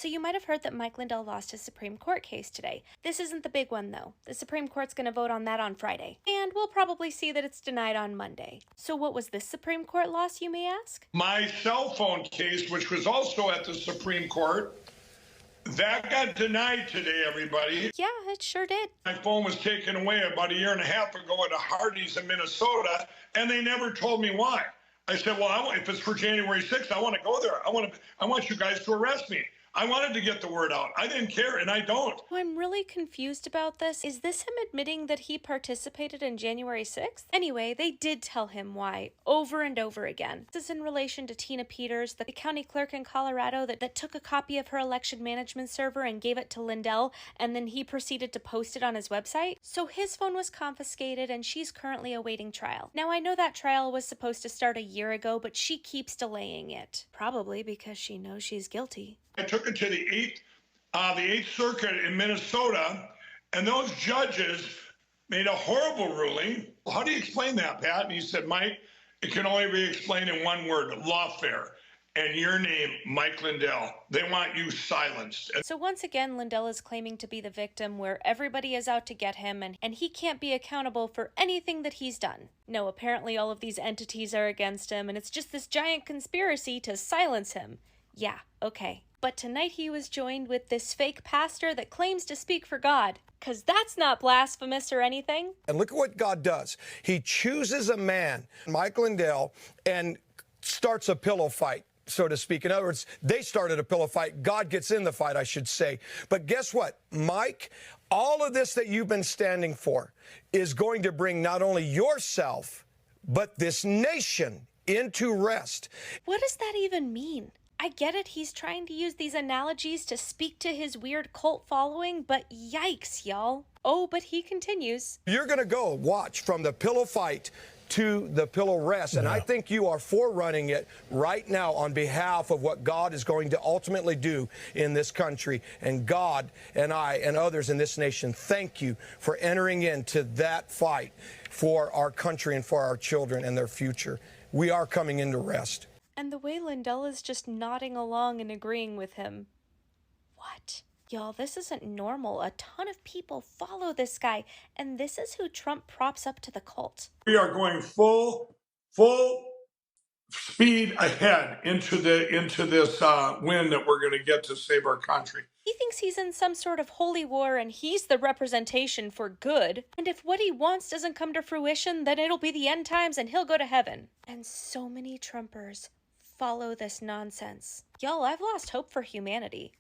So you might have heard that Mike Lindell lost his Supreme Court case today. This isn't the big one, though. The Supreme Court's going to vote on that on Friday. And we'll probably see that it's denied on Monday. So what was this Supreme Court loss, you may ask? My cell phone case, which was also at the Supreme Court, that got denied today, everybody. Yeah, it sure did. My phone was taken away about a year and a half ago at a Hardee's in Minnesota, and they never told me why. I said, well, if it's for January 6th, I want to go there. I want you guys to arrest me. I wanted to get the word out. I didn't care, and I don't. I'm really confused about this. Is this him admitting that he participated in January 6th? Anyway, they did tell him why, over and over again. This is in relation to Tina Peters, the county clerk in Colorado that took a copy of her election management server and gave it to Lindell, and then he proceeded to post it on his website. So his phone was confiscated, and she's currently awaiting trial. Now, I know that trial was supposed to start a year ago, but she keeps delaying it. Probably because she knows she's guilty. I took it to the Eighth Circuit in Minnesota, and those judges made a horrible ruling. How do you explain that, Pat? And he said, Mike, it can only be explained in one word: lawfare. And your name, Mike Lindell. They want you silenced. So once again, Lindell is claiming to be the victim where everybody is out to get him and he can't be accountable for anything that he's done. No, apparently all of these entities are against him and it's just this giant conspiracy to silence him. Yeah, okay. But tonight he was joined with this fake pastor that claims to speak for God. 'Cause that's not blasphemous or anything. And look at what God does. He chooses a man, Mike Lindell, and starts a pillow fight, so to speak. In other words, they started a pillow fight. God gets in the fight, I should say. But guess what, Mike? All of this that you've been standing for is going to bring not only yourself, but this nation into rest. What does that even mean? I get it, he's trying to use these analogies to speak to his weird cult following, but yikes, y'all. Oh, but he continues. You're going to go watch from the pillow fight to the pillow rest, and I think you are forerunning it right now on behalf of what God is going to ultimately do in this country. And God and I and others in this nation, thank you for entering into that fight for our country and for our children and their future. We are coming into rest. And the way Lindell is just nodding along and agreeing with him. What? Y'all, this isn't normal. A ton of people follow this guy, and this is who Trump props up to the cult. We are going full speed ahead into this win that we're going to get to save our country. He thinks he's in some sort of holy war and he's the representation for good. And if what he wants doesn't come to fruition, then it'll be the end times and he'll go to heaven. And so many Trumpers follow this nonsense. Y'all, I've lost hope for humanity.